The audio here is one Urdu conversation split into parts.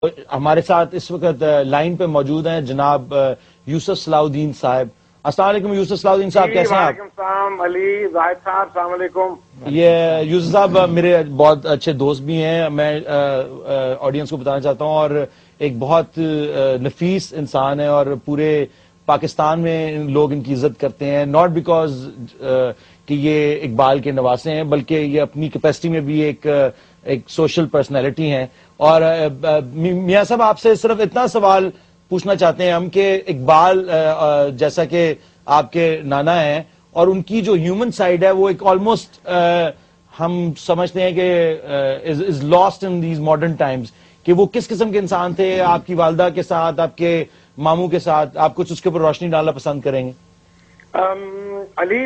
ہمارے ساتھ اس وقت لائن پہ موجود ہیں جناب یوسف صلاح الدین صاحب. السلام علیکم یوسف صلاح الدین صاحب, کیسے ہیں آپ؟ وعلیکم السلام علی زاہد صاحب, السلام علیکم. یہ یوسف صاحب میرے بہت اچھے دوست بھی ہیں, میں آڈینس کو بتانا چاہتا ہوں, اور ایک بہت نفیس انسان ہے, اور پورے پاکستان میں لوگ ان کی عزت کرتے ہیں, ناٹ بیکاز کہ یہ اقبال کے نواسے ہیں, بلکہ یہ اپنی کیپیسٹی میں بھی ایک سوشل پرسنالٹی ہیں. اور میاں صاحب آپ سے صرف اتنا سوال پوچھنا چاہتے ہیں ہم کہ اقبال جیسا کہ آپ کے نانا ہیں, اور ان کی جو ہیومن سائڈ ہے وہ ایک آلموسٹ ہم سمجھتے ہیں کہ is last in these modern times, کہ وہ کس قسم کے انسان تھے آپ کی والدہ کے ساتھ, آپ کے ماموں کے ساتھ, آپ کچھ اس کے اوپر روشنی ڈالنا پسند کریں گے؟ علی,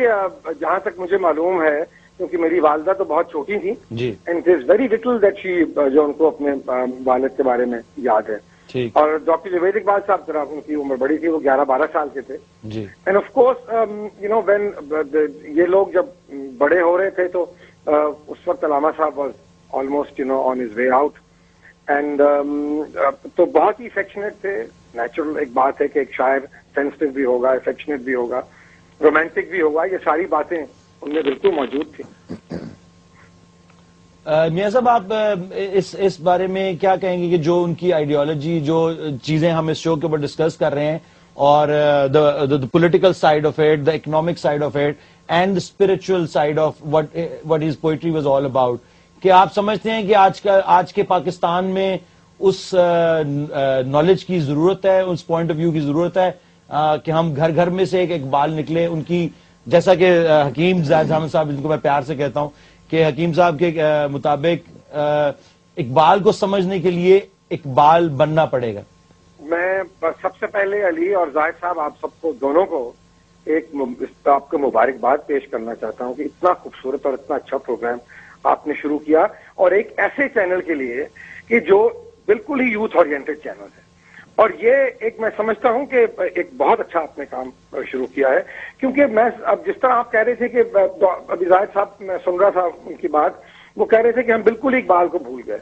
جہاں تک مجھے معلوم ہے, کیونکہ میری والدہ تو بہت چھوٹی تھی, جی, and it is very little that she, جو ان کو اپنے والد کے بارے میں یاد ہے. ٹھیک. اور ڈاکٹر جوید اقبال صاحب ذرا ان کی عمر بڑی تھی, وہ 11-12 سال کے تھے. جی, and of course you know when یہ لوگ جب بڑے ہو رہے تھے تو اس وقت علامہ صاحب was almost on his way out, and تو بہت ہی افیکشنیٹ تھے. نیچرل ایک بات ہے کہ ایک شاعر سینسٹیو بھی ہوگا, افیکشنیٹ بھی ہوگا, رومانٹک بھی ہوگا, یہ ساری باتیں ان میں بالکل موجود تھی. میاں صاحب آپ اس بارے میں کیا کہیں گے کہ جو ان کی آئیڈیالوجی, جو چیزیں ہم اس شو کے اوپر ڈسکس کر رہے ہیں, اور the political side of it, the economic side of it, and the spiritual side of what his poetry was all about, کہ آپ سمجھتے ہیں کہ آج کے پاکستان میں اس نالج کی ضرورت ہے, اس پوائنٹ آف ویو کی ضرورت ہے کہ ہم گھر گھر میں سے ایک اقبال نکلے, ان کی جیسا کہ حکیم زاہد حامد صاحب, جن کو میں پیار سے کہتا ہوں, کہ حکیم صاحب کے مطابق اقبال کو سمجھنے کے لیے اقبال بننا پڑے گا. میں سب سے پہلے علی اور زاہد صاحب آپ سب کو دونوں کو ایک آپ کو مبارکباد پیش کرنا چاہتا ہوں کہ اتنا خوبصورت اور اتنا اچھا پروگرام آپ نے شروع کیا, اور ایک ایسے چینل کے لیے کہ جو بالکل ہی یوتھ اورینٹڈ چینل ہے. اور یہ ایک میں سمجھتا ہوں کہ ایک بہت اچھا آپ نے کام شروع کیا ہے, کیونکہ میں اب جس طرح آپ کہہ رہے تھے کہ ابھی زاہد صاحب میں سن رہا تھا ان کی بات, وہ کہہ رہے تھے کہ ہم بالکل اقبال کو بھول گئے.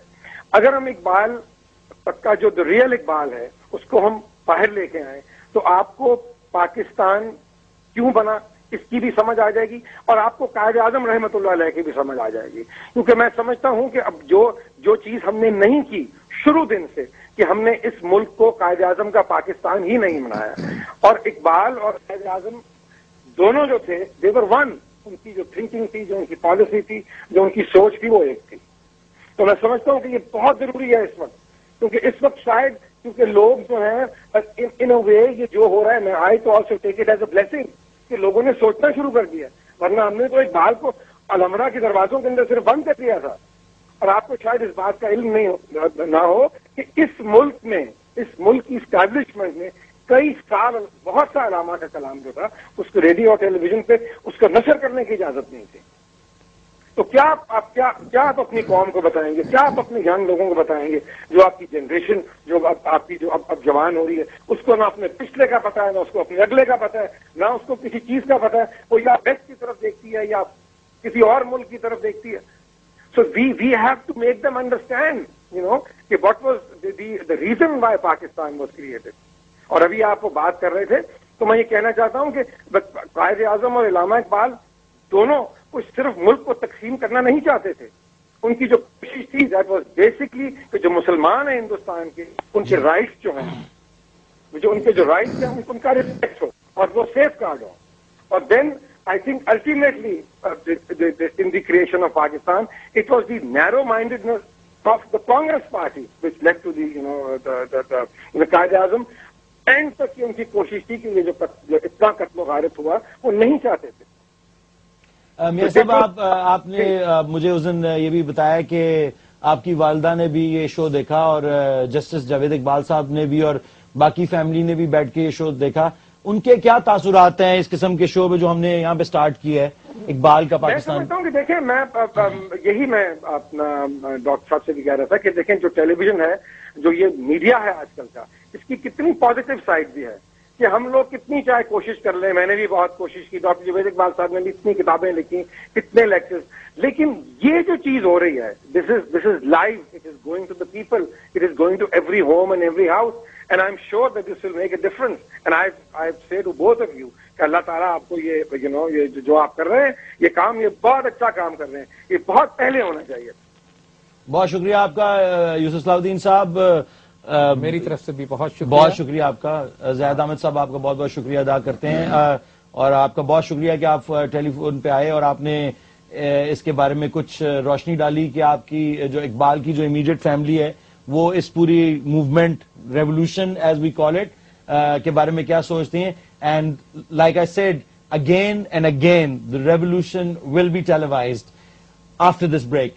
اگر ہم اقبال کا جو ریئل اقبال ہے اس کو ہم باہر لے کے آئیں تو آپ کو پاکستان کیوں بنا اس کی بھی سمجھ آ جائے گی, اور آپ کو قائد اعظم رحمۃ اللہ علیہ کی بھی سمجھ آ جائے گی. کیونکہ میں سمجھتا ہوں کہ اب جو چیز ہم نے نہیں کی شروع دن سے, کہ ہم نے اس ملک کو قائد اعظم کا پاکستان ہی نہیں بنایا, اور اقبال اور قائد اعظم دونوں جو تھے دے ور ون. ان کی جو تھنکنگ تھی, جو ان کی پالیسی تھی, جو ان کی سوچ تھی, وہ ایک تھی. تو میں سمجھتا ہوں کہ یہ بہت ضروری ہے اس وقت, کیونکہ اس وقت شاید کیونکہ لوگ جو ہیں ان اے وے یہ جو ہو رہا ہے, میں آئی تو also take it as a blessing کہ لوگوں نے سوچنا شروع کر دیا, ورنہ ہم نے تو اقبال کو الحمرا کے دروازوں کے اندر صرف بند کر دیا تھا. اور آپ کو شاید اس بات کا علم نہیں نہ ہو کہ اس ملک میں, اس ملک کی اسٹیبلشمنٹ میں کئی سال بہت سا علامہ کا کلام جو تھا اس کو ریڈیو اور ٹیلی ویژن پہ اس کو نشر کرنے کی اجازت نہیں تھی. تو کیا آپ اپنی قوم کو بتائیں گے, کیا آپ اپنے ینگ لوگوں کو بتائیں گے, جو آپ کی جنریشن جو آپ کی جو اب جوان ہو رہی ہے, اس کو نہ اپنے پچھلے کا پتہ ہے, نہ اس کو اپنے اگلے کا پتہ ہے, نہ اس کو کسی چیز کا پتہ ہے. وہ یا ویسٹ کی طرف دیکھتی ہے یا کسی اور ملک کی طرف دیکھتی ہے. So we have to make them understand, کہ what was the reason why Pakistan was created. اور ابھی آپ وہ بات کر رہے تھے تو میں یہ کہنا چاہتا ہوں کہ قائد اعظم اور علامہ اقبال دونوں کو صرف ملک کو تقسیم کرنا نہیں چاہتے تھے. ان کی جو کوشش تھی دیٹ واز بیسکلی کہ جو مسلمان ہیں ہندوستان کے, ان کے رائٹس جو ہیں, جو ان کے جو رائٹس ہیں ان کا ریسپیکٹ ہو اور وہ سیف گارڈ ہو. اور دین I think ultimately in the creation of Pakistan, it was the narrow-mindedness of the Congress party which led to the Qaid-e-Azam, and تک ان کی کوشش تھی کہ یہ جو اتنا قتل و غارت ہوا وہ نہیں چاہتے تھے. میاں صاحب آپ نے مجھے اس دن یہ بھی بتایا کہ آپ کی والدہ نے بھی یہ شو دیکھا, اور جسٹس جاوید اقبال صاحب نے بھی, اور باقی فیملی نے بھی بیٹھ کے یہ شو دیکھا. ان کے کیا تاثرات ہیں اس قسم کے شو پہ جو ہم نے یہاں پہ سٹارٹ کیا ہے, اقبال کا پاکستان؟ میں سمجھتا ہوں کہ دیکھیں, میں اپنا ڈاکٹر صاحب سے بھی کہہ رہا تھا کہ دیکھیں جو ٹیلی ویژن ہے, جو یہ میڈیا ہے آج کل کا, اس کی کتنی پازیٹیو سائڈ بھی ہے. کہ ہم لوگ کتنی چاہے کوشش کر لیں. میں نے بھی بہت کوشش کی, ڈاکٹر جوید اقبال صاحب نے بھی اتنی کتابیں لکھی, اتنے لیکچرز, لیکن یہ جو چیز ہو رہی ہے, this is live, it is going to the people, it is going to every home and every house, and I am sure that this will make a difference. And I say to both of you کہ اللہ تعالیٰ آپ کو یہ یہ جو آپ کر رہے ہیں یہ کام, یہ بہت اچھا کام کر رہے ہیں, یہ بہت پہلے ہونا چاہیے. بہت شکریہ آپ کا یوسف صلاح الدین صاحب, میری طرف سے بھی بہت شکریہ آپ کا. زاہد احمد صاحب آپ کا بہت بہت شکریہ ادا کرتے ہیں, اور آپ کا بہت شکریہ کہ آپ ٹیلی فون پہ آئے اور آپ نے اس کے بارے میں کچھ روشنی ڈالی کہ آپ کی جو اقبال کی جو امیڈیٹ فیملی ہے وہ اس پوری movement, revolution as we call it, کے بارے میں کیا سوچتے ہیں. And like I said again and again, the revolution will be televised after this break.